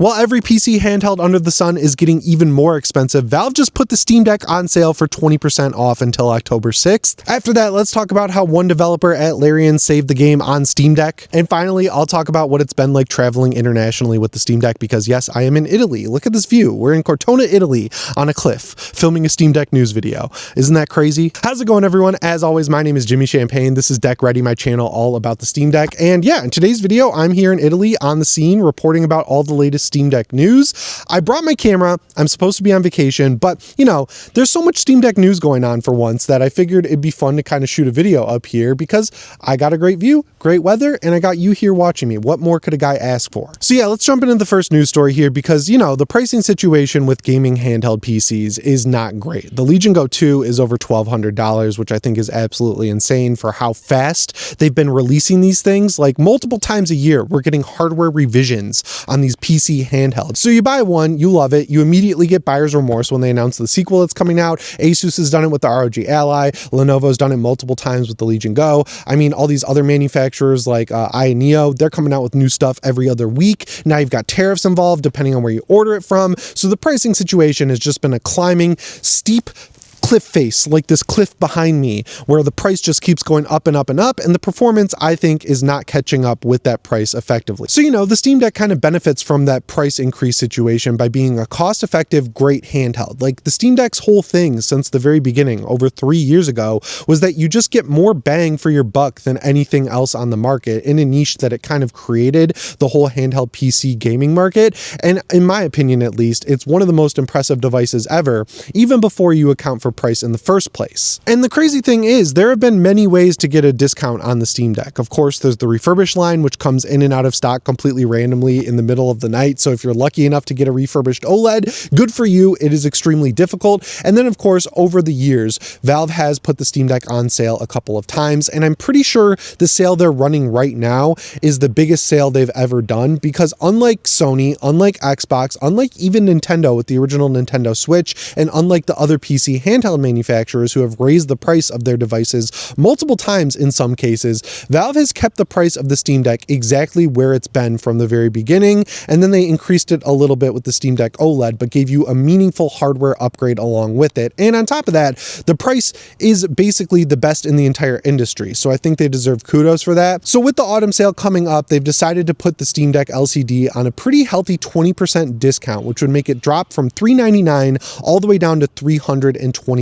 While every PC handheld under the sun is getting even more expensive, Valve just put the Steam Deck on sale for 20% off until October 6th. After that, let's talk about how one developer at Larian saved the game on Steam Deck. And finally, I'll talk about what it's been like traveling internationally with the Steam Deck, because yes, I am in Italy. Look at this view. We're in Cortona, Italy on a cliff filming a Steam Deck news video. Isn't that crazy? How's it going, everyone? As always, my name is Jimmy Champagne. This is Deck Ready, my channel all about the Steam Deck. And yeah, in today's video, I'm here in Italy on the scene reporting about all the latest Steam Deck news. I brought my camera. I'm supposed to be on vacation, but you know, there's so much Steam Deck news going on for once that I figured it'd be fun to kind of shoot a video up here because I got a great view, great weather, and I got you here watching me. What more could a guy ask for? So yeah, let's jump into the first news story here because, you know, the pricing situation with gaming handheld PCs is not great. The Legion Go 2 is over $1,200, which I think is absolutely insane for how fast they've been releasing these things. Like multiple times a year, we're getting hardware revisions on these PC handhelds. So you buy one, you love it, you immediately get buyer's remorse when they announce the sequel that's coming out. Asus has done it with the ROG Ally, Lenovo's done it multiple times with the Legion Go. I mean, all these other manufacturers like Neo, they're coming out with new stuff every other week. Now you've got tariffs involved depending on where you order it from. So the pricing situation has just been a climbing, steep cliff face, like this cliff behind me, where the price just keeps going up and up and up, and the performance, I think, is not catching up with that price effectively. So, you know, the Steam Deck kind of benefits from that price increase situation by being a cost-effective, great handheld. Like the Steam Deck's whole thing since the very beginning, over 3 years ago, was that you just get more bang for your buck than anything else on the market in a niche that it kind of created, the whole handheld PC gaming market. And in my opinion, at least, it's one of the most impressive devices ever, even before you account for price in the first place. And the crazy thing is, there have been many ways to get a discount on the Steam Deck. Of course, there's the refurbished line, which comes in and out of stock completely randomly in the middle of the night. So if you're lucky enough to get a refurbished OLED, good for you. It is extremely difficult. And then, of course, over the years, Valve has put the Steam Deck on sale a couple of times. And I'm pretty sure the sale they're running right now is the biggest sale they've ever done, because unlike Sony, unlike Xbox, unlike even Nintendo with the original Nintendo Switch, and unlike the other PC handheld manufacturers who have raised the price of their devices multiple times in some cases, Valve has kept the price of the Steam Deck exactly where it's been from the very beginning, and then they increased it a little bit with the Steam Deck OLED, but gave you a meaningful hardware upgrade along with it. And on top of that, the price is basically the best in the entire industry, so I think they deserve kudos for that. So with the autumn sale coming up, they've decided to put the Steam Deck LCD on a pretty healthy 20% discount, which would make it drop from $399 all the way down to $320.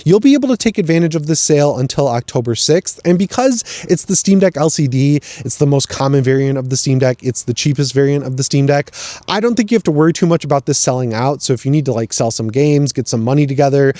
You'll be able to take advantage of this sale until October 6th. And because it's the Steam Deck LCD, it's the most common variant of the Steam Deck, it's the cheapest variant of the Steam Deck, I don't think you have to worry too much about this selling out. So if you need to like sell some games, get some money together,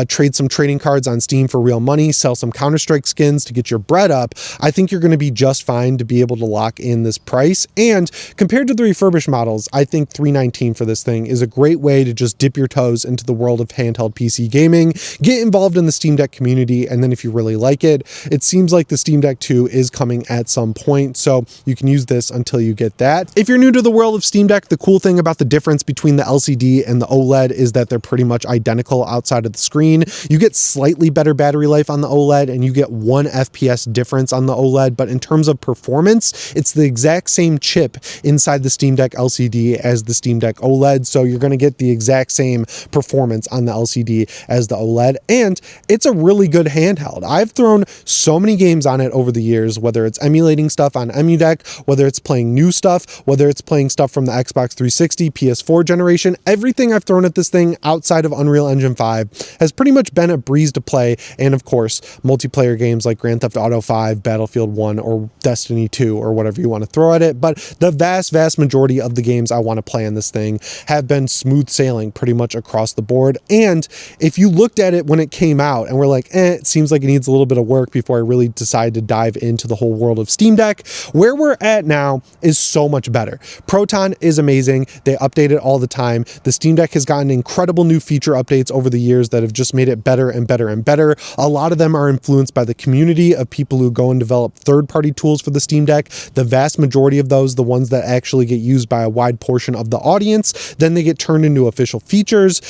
trade some trading cards on Steam for real money, sell some Counter-Strike skins to get your bread up, I think you're going to be just fine to be able to lock in this price. And compared to the refurbished models, I think $319 for this thing is a great way to just dip your toes into the world of handheld PC gaming, get involved in the Steam Deck community, and then if you really like it, it seems like the Steam Deck 2 is coming at some point, so you can use this until you get that. If you're new to the world of Steam Deck, the cool thing about the difference between the LCD and the OLED is that they're pretty much identical outside of the screen. You get slightly better battery life on the OLED, and you get 1 FPS difference on the OLED, but in terms of performance, it's the exact same chip inside the Steam Deck LCD as the Steam Deck OLED, so you're going to get the exact same performance on the LCD as the OLED, and it's a really good handheld. I've thrown so many games on it over the years, whether it's emulating stuff on EmuDeck, whether it's playing new stuff, whether it's playing stuff from the Xbox 360, PS4 generation. Everything I've thrown at this thing outside of Unreal Engine 5 has pretty much been a breeze to play, and of course, multiplayer games like Grand Theft Auto 5, Battlefield 1, or Destiny 2, or whatever you want to throw at it. But the vast majority of the games I want to play on this thing have been smooth sailing pretty much across the board. And if you looked at it when it came out and we're like, it seems like it needs a little bit of work before I really decide to dive into the whole world of Steam Deck, where we're at now is so much better. Proton is amazing. They update it all the time. The Steam Deck has gotten incredible new feature updates over the years that have just made it better and better and better. A lot of them are influenced by the community of people who go and develop third-party tools for the Steam Deck. The vast majority of those, the ones that actually get used by a wide portion of the audience, then they get turned into official features.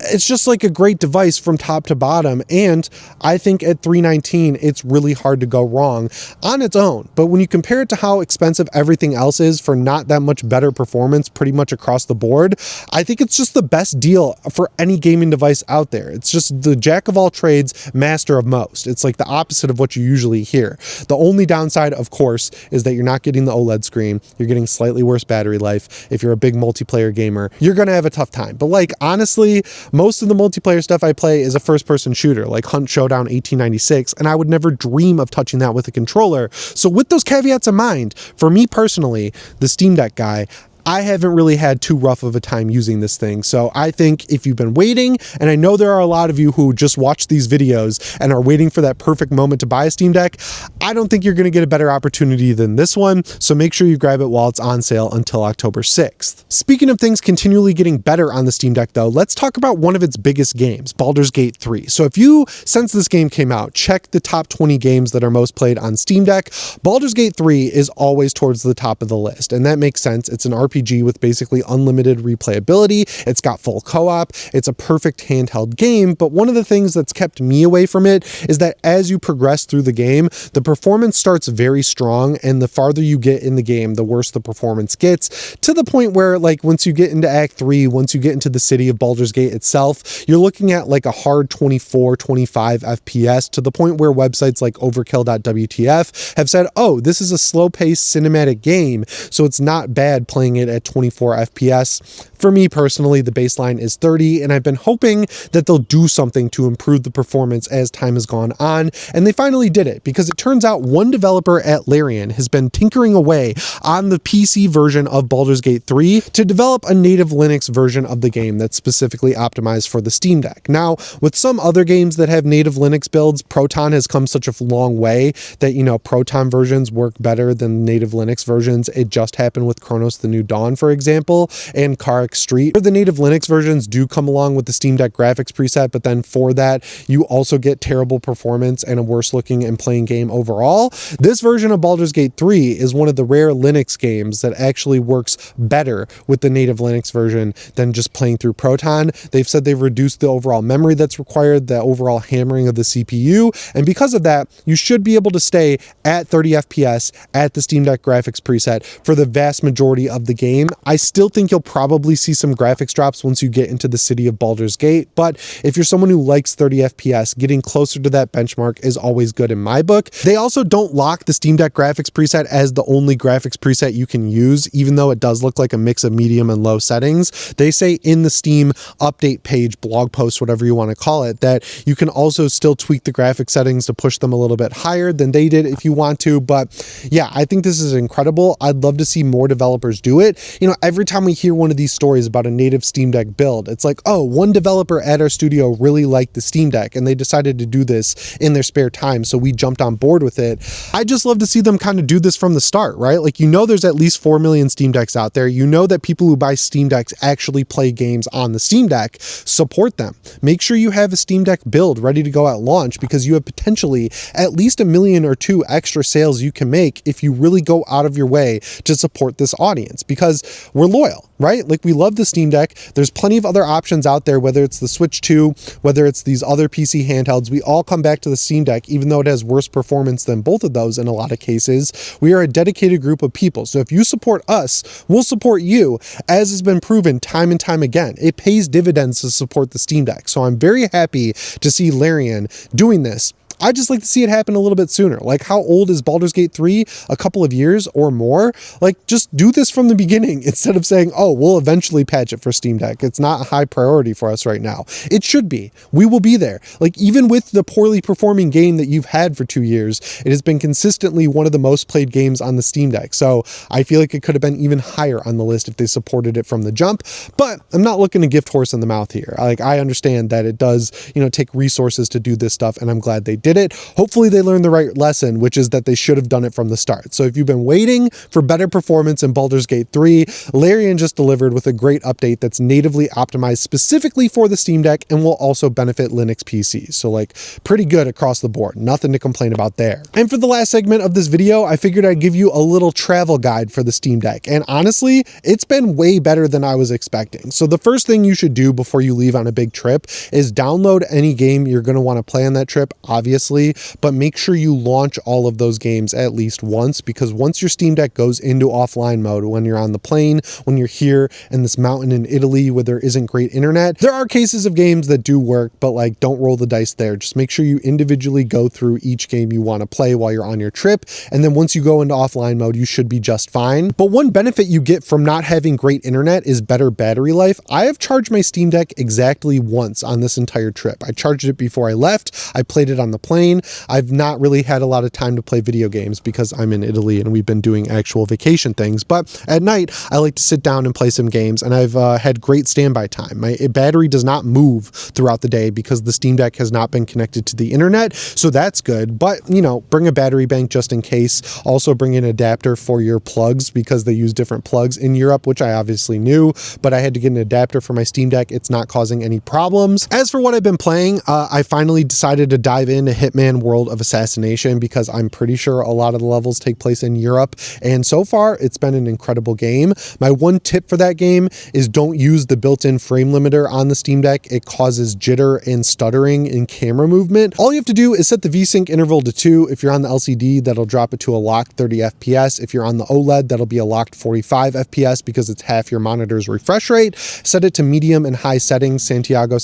it's just like a great device from top to bottom, and I think at $319 it's really hard to go wrong on its own. But when you compare it to how expensive everything else is for not that much better performance pretty much across the board, I think it's just the best deal for any gaming device out there. It's just the jack of all trades, master of most. It's like the opposite of what you usually hear. The only downside, of course, is that you're not getting the OLED screen. You're getting slightly worse battery life. If you're a big multiplayer gamer, you're gonna have a tough time. But like, honestly, most of the multiplayer stuff I play is a first-person shooter, like Hunt Showdown 1896, and I would never dream of touching that with a controller. So with those caveats in mind, for me personally, the Steam Deck guy, I haven't really had too rough of a time using this thing. So I think if you've been waiting, and I know there are a lot of you who just watch these videos and are waiting for that perfect moment to buy a Steam Deck, I don't think you're going to get a better opportunity than this one. So make sure you grab it while it's on sale until October 6th. Speaking of things continually getting better on the Steam Deck though, let's talk about one of its biggest games, Baldur's Gate 3. So if you, since this game came out, check the top 20 games that are most played on Steam Deck, Baldur's Gate 3 is always towards the top of the list. And that makes sense. It's an RPG with basically unlimited replayability. It's got full co-op. It's a perfect handheld game. But one of the things that's kept me away from it is that as you progress through the game, the performance starts very strong, and the farther you get in the game, the worse the performance gets, to the point where, like, once you get into Act 3, once you get into the city of Baldur's Gate itself, you're looking at like a hard 24, 25 FPS, to the point where websites like overkill.wtf have said, oh, this is a slow-paced cinematic game, so it's not bad playing it at 24 FPS. For me personally, the baseline is 30, and I've been hoping that they'll do something to improve the performance as time has gone on, and they finally did it, because it turns out one developer at Larian has been tinkering away on the PC version of Baldur's Gate 3 to develop a native Linux version of the game that's specifically optimized for the Steam Deck. Now, with some other games that have native Linux builds, Proton has come such a long way that, you know, Proton versions work better than native Linux versions. It just happened with Chronos The New Dawn, for example, and Car Street. The native Linux versions do come along with the Steam Deck graphics preset, but then for that, you also get terrible performance and a worse looking and playing game overall. This version of Baldur's Gate 3 is one of the rare Linux games that actually works better with the native Linux version than just playing through Proton. They've said they've reduced the overall memory that's required, the overall hammering of the CPU, and because of that, you should be able to stay at 30 FPS at the Steam Deck graphics preset for the vast majority of the game. I still think you'll probably see some graphics drops once you get into the city of Baldur's Gate, but if you're someone who likes 30 FPS, getting closer to that benchmark is always good in my book. They also don't lock the Steam Deck graphics preset as the only graphics preset you can use, even though it does look like a mix of medium and low settings. They say in the Steam update page, blog post, whatever you want to call it, that you can also still tweak the graphic settings to push them a little bit higher than they did if you want to. But yeah, I think this is incredible. I'd love to see more developers do it. You know, every time we hear one of these stories about a native Steam Deck build, it's like, oh, one developer at our studio really liked the Steam Deck and they decided to do this in their spare time, so we jumped on board with it. I just love to see them kind of do this from the start, right? Like, you know, there's at least 4 million Steam Decks out there. You know that people who buy Steam Decks actually play games on the Steam Deck. Support them. Make sure you have a Steam Deck build ready to go at launch, because you have potentially at least 1 million or 2 extra sales you can make if you really go out of your way to support this audience, because we're loyal, right? Like, we love the Steam Deck. There's plenty of other options out there, whether it's the Switch 2, whether it's these other PC handhelds. We all come back to the Steam Deck, even though it has worse performance than both of those in a lot of cases. We are a dedicated group of people. So if you support us, we'll support you, as has been proven time and time again. It pays dividends to support the Steam Deck. So I'm very happy to see Larian doing this. I just like to see it happen a little bit sooner. Like, how old is Baldur's Gate 3? A couple of years or more? Like, just do this from the beginning instead of saying, oh, we'll eventually patch it for Steam Deck. It's not a high priority for us right now. It should be. We will be there. Like, even with the poorly performing game that you've had for 2 years, it has been consistently one of the most played games on the Steam Deck. So I feel like it could have been even higher on the list if they supported it from the jump, but I'm not looking to gift horse in the mouth here. Like, I understand that it does, you know, take resources to do this stuff, and I'm glad they did. did it. Hopefully they learned the right lesson, which is that they should have done it from the start. So if you've been waiting for better performance in Baldur's Gate 3, Larian just delivered with a great update that's natively optimized specifically for the Steam Deck and will also benefit Linux PCs. So like pretty good across the board, nothing to complain about there. And for the last segment of this video, I figured I'd give you a little travel guide for the Steam Deck. And honestly, it's been way better than I was expecting. So the first thing you should do before you leave on a big trip is download any game you're going to want to play on that trip, obviously, but make sure you launch all of those games at least once, because once your Steam Deck goes into offline mode, when you're on the plane, when you're here in this mountain in Italy where there isn't great internet, there are cases of games that do work, but like don't roll the dice there. Just make sure you individually go through each game you want to play while you're on your trip. And then once you go into offline mode, you should be just fine. But one benefit you get from not having great internet is better battery life. I have charged my Steam Deck exactly once on this entire trip. I charged it before I left. I played it on the plane. I've not really had a lot of time to play video games because I'm in Italy and we've been doing actual vacation things. But at night, I like to sit down and play some games, and I've had great standby time. My battery does not move throughout the day because the Steam Deck has not been connected to the internet, so that's good. But, you know, bring a battery bank just in case. Also bring an adapter for your plugs because they use different plugs in Europe, which I obviously knew, but I had to get an adapter for my Steam Deck. It's not causing any problems. As for what I've been playing, I finally decided to dive into Hitman World of Assassination because I'm pretty sure a lot of the levels take place in Europe, and so far it's been an incredible game. My one tip for that game is don't use the built-in frame limiter on the Steam Deck. It causes jitter and stuttering in camera movement. All you have to do is set the VSync interval to 2. If you're on the LCD, that'll drop it to a locked 30 FPS. If you're on the OLED, that'll be a locked 45 FPS because it's half your monitor's refresh rate. Set it to medium and high settings. Santiago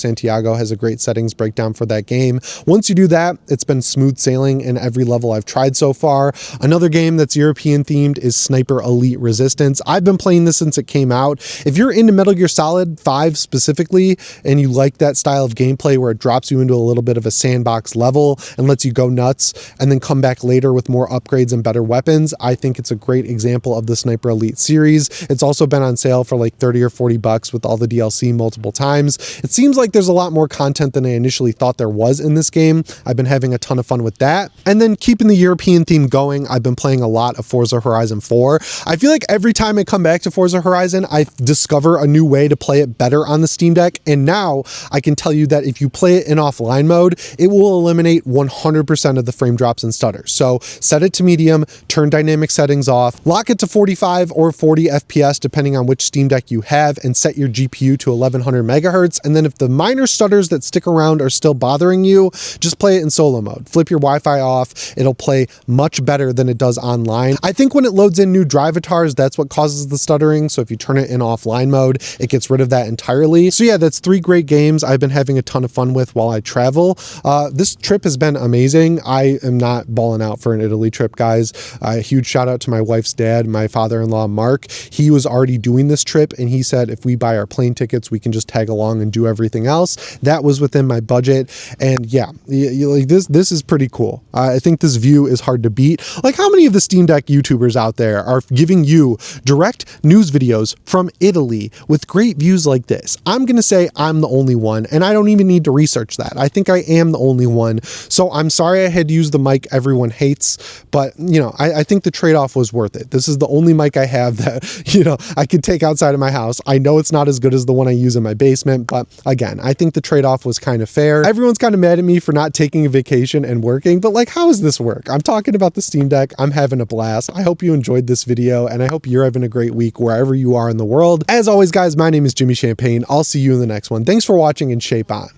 has a great settings breakdown for that game. Once you do that, it's been smooth sailing in every level I've tried so far. Another game that's European themed is Sniper Elite Resistance. I've been playing this since it came out. If you're into Metal Gear Solid 5 specifically, and you like that style of gameplay where it drops you into a little bit of a sandbox level and lets you go nuts and then come back later with more upgrades and better weapons, I think it's a great example of the Sniper Elite series. It's also been on sale for like 30 or 40 bucks with all the DLC multiple times. It seems like there's a lot more content than I initially thought there was in this game. I've been having a ton of fun with that. And then keeping the European theme going, I've been playing a lot of Forza Horizon 4. I feel like every time I come back to Forza Horizon, I discover a new way to play it better on the Steam Deck. And now I can tell you that if you play it in offline mode, it will eliminate 100% of the frame drops and stutters. So set it to medium, turn dynamic settings off, lock it to 45 or 40 FPS depending on which Steam Deck you have, and set your GPU to 1100 megahertz. And then if the minor stutters that stick around are still bothering you, just play it in solo mode. Flip your Wi-Fi off. It'll play much better than it does online. I think when it loads in new drivatars, that's what causes the stuttering. So if you turn it in offline mode, it gets rid of that entirely. So yeah, that's 3 great games I've been having a ton of fun with while I travel. This trip has been amazing. I am not balling out for an Italy trip, guys. A huge shout out to my wife's dad, my father-in-law, Mark. He was already doing this trip and he said if we buy our plane tickets, we can just tag along and do everything else. That was within my budget. And yeah, like this is pretty cool. I think this view is hard to beat. Like, how many of the Steam Deck YouTubers out there are giving you direct news videos from Italy with great views like this? I'm going to say I'm the only one, and I don't even need to research that. I think I am the only one. So I'm sorry I had to use the mic everyone hates, but you know, I think the trade-off was worth it. This is the only mic I have that, you know, I could take outside of my house. I know it's not as good as the one I use in my basement, but again, I think the trade-off was kind of fair. Everyone's kind of mad at me for not taking a vacation and working, but like, how does this work? I'm talking about the Steam Deck. I'm having a blast. I hope you enjoyed this video, and I hope you're having a great week wherever you are in the world. As always, guys, my name is Jimmy Champagne. I'll see you in the next one. Thanks for watching, and shape on.